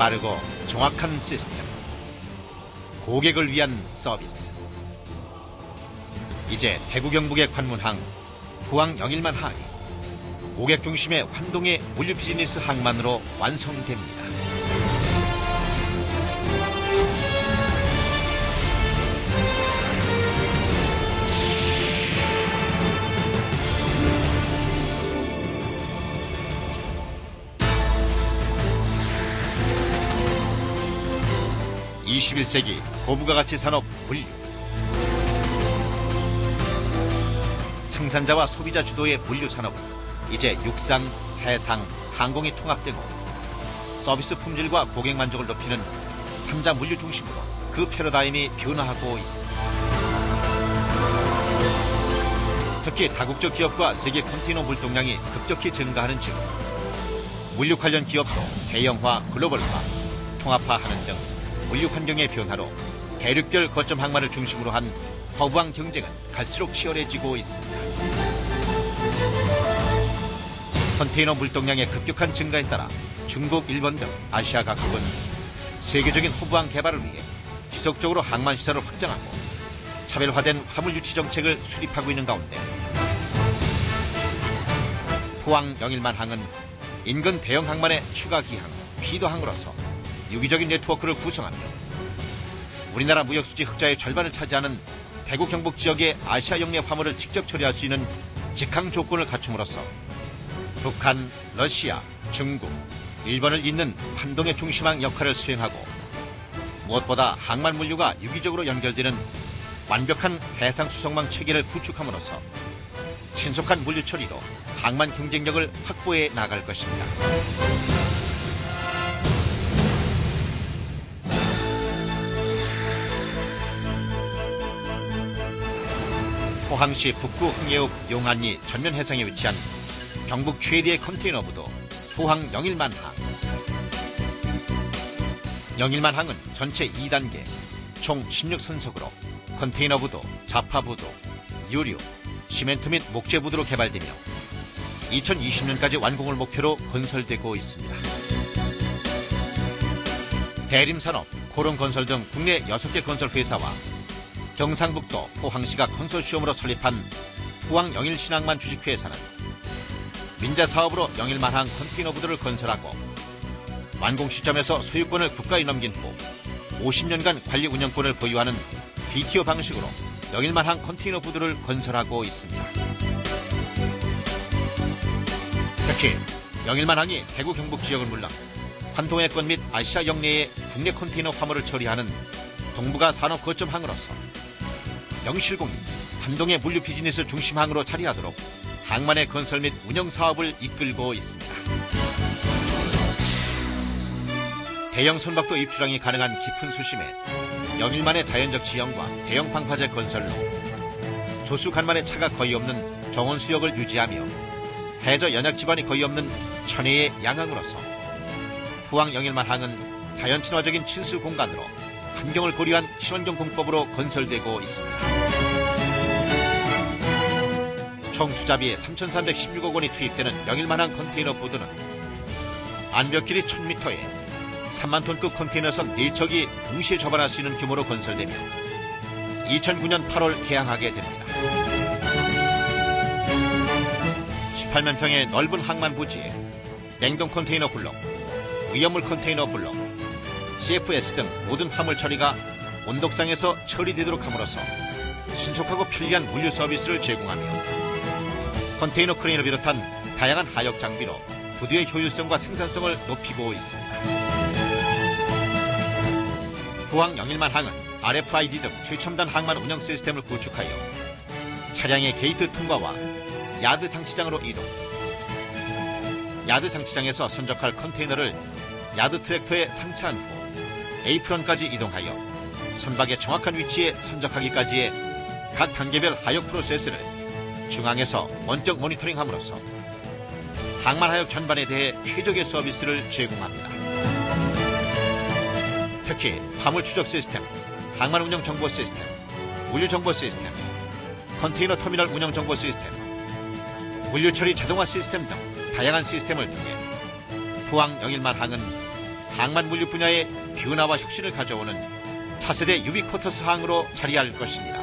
빠르고 정확한 시스템, 고객을 위한 서비스. 이제 대구 경북의 관문항 포항 영일만 항이 고객 중심의 환동의 물류 비즈니스 항만으로 완성됩니다. (21세기) 고부가 가치 산업 물류. 생산자와 소비자 주도의 물류 산업은 이제 육상, 해상, 항공이 통합되고 서비스 품질과 고객 만족을 높이는 3자 물류 중심으로 그 패러다임이 변화하고 있습니다. 특히 다국적 기업과 세계 컨테이너 물동량이 급격히 증가하는 지금 물류 관련 기업도 대형화, 글로벌화, 통합화하는 등 물류 환경의 변화로 대륙별 거점 항만을 중심으로 한 허브항 경쟁은 갈수록 치열해지고 있습니다. 컨테이너 물동량의 급격한 증가에 따라 중국, 일본 등 아시아 각국은 세계적인 허브항 개발을 위해 지속적으로 항만 시설을 확장하고 차별화된 화물 유치 정책을 수립하고 있는 가운데 포항 영일만 항은 인근 대형 항만의 추가 기항, 피더항으로서 유기적인 네트워크를 구성하며 우리나라 무역수지 흑자의 절반을 차지하는 대구 경북 지역의 아시아 역내 화물을 직접 처리할 수 있는 직항 조건을 갖춤으로써 북한, 러시아, 중국, 일본을 잇는 환동의 중심항 역할을 수행하고 무엇보다 항만 물류가 유기적으로 연결되는 완벽한 해상 수송망 체계를 구축함으로써 신속한 물류 처리로 항만 경쟁력을 확보해 나갈 것입니다. 포항시 북구 흥예읍 용안리 전면 해상에 위치한 경북 최대의 컨테이너 부도 포항 영일만 항. 영일만 항은 전체 2단계 총 16선석으로 컨테이너 부도, 자파 부도, 유류, 시멘트 및 목재 부도로 개발되며 2020년까지 완공을 목표로 건설되고 있습니다. 대림산업, 코롱건설 등 국내 6개 건설회사와 경상북도 포항시가 컨소시엄으로 설립한 포항 영일신항만 주식회사는 민자사업으로 영일만항 컨테이너 부도를 건설하고 완공 시점에서 소유권을 국가에 넘긴 후 50년간 관리 운영권을 보유하는 BTO 방식으로 영일만항 컨테이너 부도를 건설하고 있습니다. 특히 영일만항이 대구 경북 지역을 물론 환동해권 및 아시아 역내의 국내 컨테이너 화물을 처리하는 동북아 산업 거점항으로서 영실공이 환동의 물류 비즈니스 중심항으로 자리하도록 항만의 건설 및 운영 사업을 이끌고 있습니다. 대형 선박도 입출항이 가능한 깊은 수심에 영일만의 자연적 지형과 대형 방파제 건설로 조수 간만의 차가 거의 없는 정원 수역을 유지하며 해저 연약 지반이 거의 없는 천혜의 양항으로서 포항 영일만 항은 자연 친화적인 친수 공간으로 환경을 고려한 친환경 공법으로 건설되고 있습니다. 총 투자비에 3,316억 원이 투입되는 영일만항 컨테이너 부두는 안벽길이 1,000m에 3만 톤급 컨테이너선 4척이 동시에 접안할 수 있는 규모로 건설되며 2009년 8월 개항하게 됩니다. 18만 평의 넓은 항만 부지에 냉동 컨테이너 블록, 위험물 컨테이너 블록, CFS 등 모든 화물 처리가 온독상에서 처리되도록 함으로써 신속하고 편리한 물류 서비스를 제공하며 컨테이너 크레인을 비롯한 다양한 하역 장비로 부두의 효율성과 생산성을 높이고 있습니다. 포항 영일만 항은 RFID 등 최첨단 항만 운영 시스템을 구축하여 차량의 게이트 통과와 야드 장치장으로 이동, 야드 장치장에서 선적할 컨테이너를 야드 트랙터에 상차한 후 에이프런까지 이동하여 선박의 정확한 위치에 선적하기까지의 각 단계별 하역 프로세스를 중앙에서 원격 모니터링함으로써 항만 하역 전반에 대해 최적의 서비스를 제공합니다. 특히 화물 추적 시스템, 항만 운영 정보 시스템, 물류 정보 시스템, 컨테이너 터미널 운영 정보 시스템, 물류 처리 자동화 시스템 등 다양한 시스템을 통해 포항 영일만 항은 항만 물류 분야의 변화와 혁신을 가져오는 차세대 유비쿼터스 항으로 자리할 것입니다.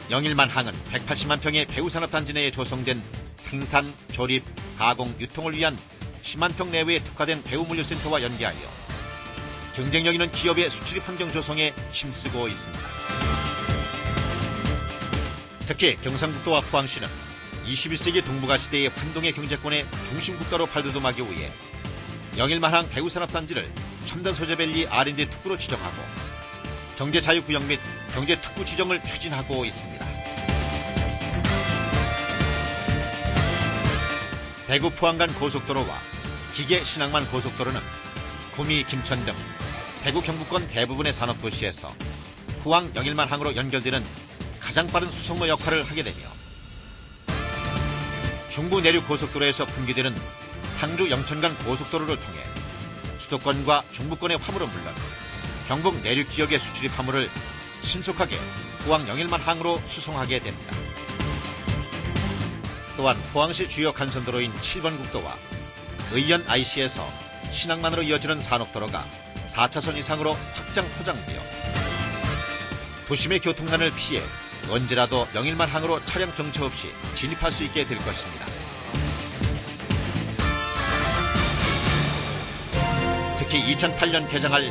영일만 항은 180만 평의 배후산업단지 내에 조성된 생산, 조립, 가공, 유통을 위한 10만 평 내외에 특화된 배후물류센터와 연계하여 경쟁력 있는 기업의 수출입 환경 조성에 힘쓰고 있습니다. 특히 경상북도와 포항시는 21세기 동북아 시대의 환동의 경제권의 중심 국가로 발돋움하기 위해 영일만항 배후산업단지를 첨단 소재밸리 R&D 특구로 지정하고 경제자유구역 및 경제특구 지정을 추진하고 있습니다. 대구 포항 간 고속도로와 기계 신항만 고속도로는 구미, 김천 등 대구 경북권 대부분의 산업도시에서 포항 영일만항으로 연결되는 가장 빠른 수송로 역할을 하게 되며 중부 내륙 고속도로에서 분기되는 상주 영천 간 고속도로를 통해 수도권과 중부권의 화물은 물론 경북 내륙 지역의 수출입 화물을 신속하게 포항 영일만항으로 수송하게 됩니다. 또한 포항시 주요 간선도로인 7번 국도와 의연 IC에서 신항만으로 이어지는 산업도로가 4차선 이상으로 확장 포장되어 도심의 교통난을 피해 언제라도 영일만항으로 차량 정체 없이 진입할 수 있게 될 것입니다. 특히 2008년 개장할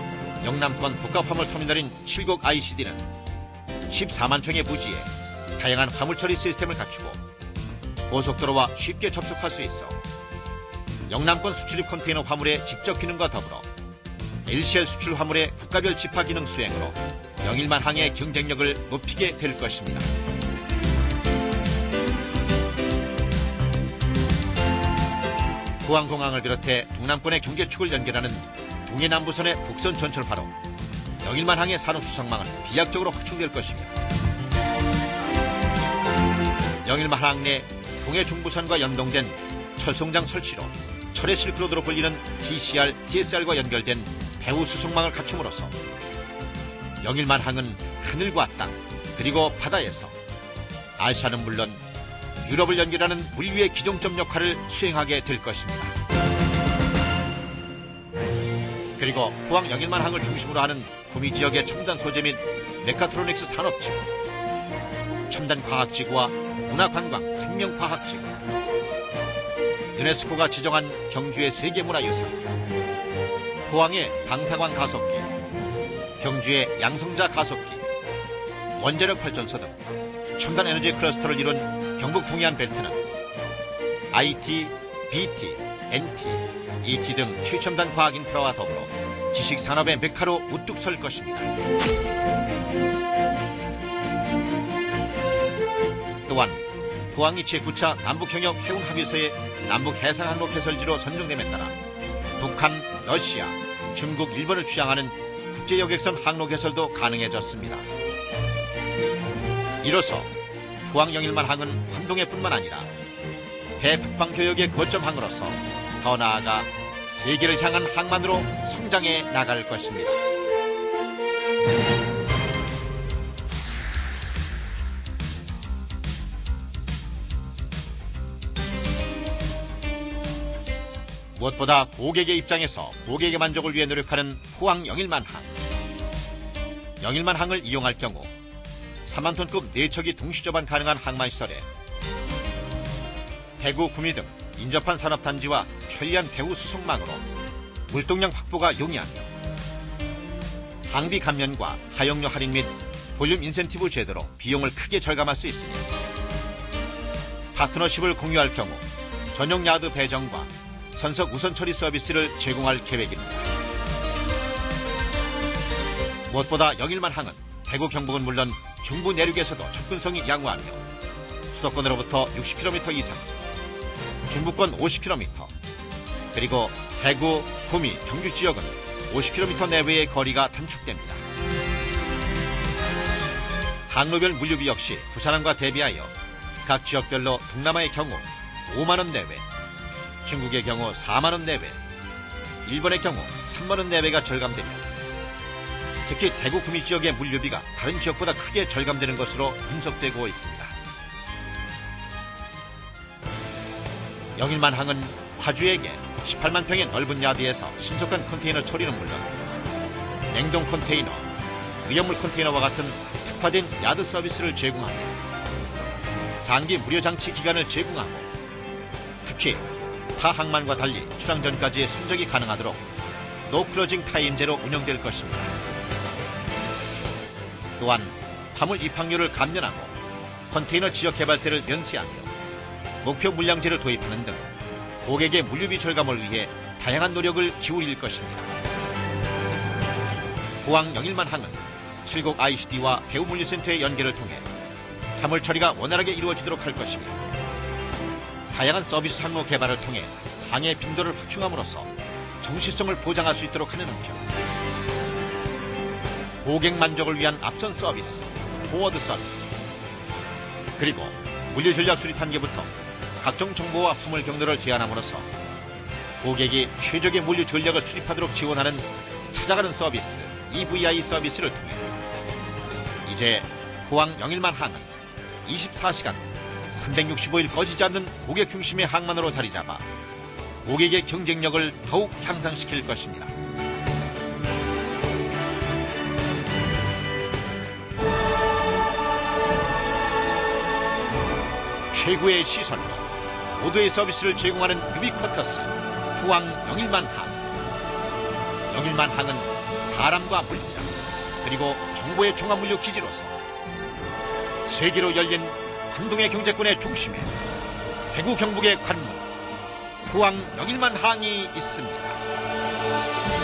영남권 복합화물터미널인 7곡 ICD는 14만 평의 부지에 다양한 화물처리 시스템을 갖추고 고속도로와 쉽게 접속할 수 있어 영남권 수출입 컨테이너 화물의 직접 기능과 더불어 LCL 수출 화물의 국가별 집화 기능 수행으로 영일만항의 경쟁력을 높이게 될 것입니다. 포항공항을 비롯해 동남권의 경계축을 연결하는 동해남부선의 북선 전철화로 영일만항의 산업수송망은 비약적으로 확충될 것이며 영일만항 내 동해 중부선과 연동된 철송장 설치로 철의 실크로드로 불리는 TCR, TSR과 연결된 배후 수송망을 갖춤으로써 영일만항은 하늘과 땅 그리고 바다에서 아시아는 물론 유럽을 연결하는 물류의 기동점 역할을 수행하게 될 것입니다. 그리고 포항 영일만항을 중심으로 하는 구미 지역의 첨단 소재 및 메카트로닉스 산업지구, 첨단 과학지구와 문화관광 생명과학지구, 유네스코가 지정한 경주의 세계문화유산, 포항의 방사광 가속기, 경주의 양성자 가속기, 원자력 발전소 등 첨단 에너지 클러스터를 이룬 경북 동해안 벨트는 IT, BT, NT, ET 등 최첨단 과학 인프라와 더불어 지식산업의 메카로 우뚝 설 것입니다. 또한 포항이 제9차 남북협력 해운합의서의 남북해상항로 개설지로 선정됨에 따라 북한, 러시아, 중국, 일본을 취향하는 국제여객선 항로 개설도 가능해졌습니다. 이로써 포항 영일만항은 환동해뿐만 아니라 대북방교역의 거점항으로서 더 나아가 세계를 향한 항만으로 성장해 나갈 것입니다. 무엇보다 고객의 입장에서 고객의 만족을 위해 노력하는 포항 영일만항. 영일만항을 이용할 경우 3만 톤급 4척이 동시 접안 가능한 항만시설에 대구, 구미 등 인접한 산업단지와 편리한 배후 수송망으로 물동량 확보가 용이하며 항비 감면과 하용료 할인 및 볼륨 인센티브 제도로 비용을 크게 절감할 수 있으며 파트너십을 공유할 경우 전용 야드 배정과 선석 우선 처리 서비스를 제공할 계획입니다. 무엇보다 영일만항은 대구 경북은 물론 중부 내륙에서도 접근성이 양호하며 수도권으로부터 60km 이상, 중부권 50km, 그리고 대구, 구미, 경주 지역은 50km 내외의 거리가 단축됩니다. 항로별 물류비 역시 부산항과 대비하여 각 지역별로 동남아의 경우 5만원 내외, 중국의 경우 4만원 내외, 일본의 경우 3만원 내외가 절감되며 특히 대구 구미 지역의 물류비가 다른 지역보다 크게 절감되는 것으로 분석되고 있습니다. 영일만항은 화주에게 18만 평의 넓은 야드에서 신속한 컨테이너 처리는 물론 냉동 컨테이너, 위험물 컨테이너와 같은 특화된 야드 서비스를 제공하며 장기 무료 장치 기간을 제공하고 특히 타 항만과 달리 출항 전까지의 선적이 가능하도록 노클로징 타임제로 운영될 것입니다. 또한 화물 입항료를 감면하고 컨테이너 지역 개발세를 면세하며 목표 물량제를 도입하는 등 고객의 물류비 절감을 위해 다양한 노력을 기울일 것입니다. 포항 영일만항은 7곡 ICD와 배후물류센터의 연계를 통해 화물 처리가 원활하게 이루어지도록 할 것이며 다양한 서비스 항로 개발을 통해 항해 빈도를 확충함으로써 정시성을 보장할 수 있도록 하는 한편 고객 만족을 위한 앞선 서비스, 포워드 서비스 그리고 물류 전략 수립 단계부터 각종 정보와 화물 경로를 제안함으로써 고객이 최적의 물류 전략을 수립하도록 지원하는 찾아가는 서비스, EVI 서비스를 통해 이제 포항 영일만항은 24시간 365일 꺼지지 않는 고객 중심의 항만으로 자리 잡아 고객의 경쟁력을 더욱 향상시킬 것입니다. 최고의 시설로 모두의 서비스를 제공하는 유비쿼터스 포항 영일만항. 영일만항은 사람과 물자 그리고 정보의 종합물류 기지로서 세계로 열린 한동의 경제권의 중심에 대구 경북의 관문 포항 영일만항이 있습니다.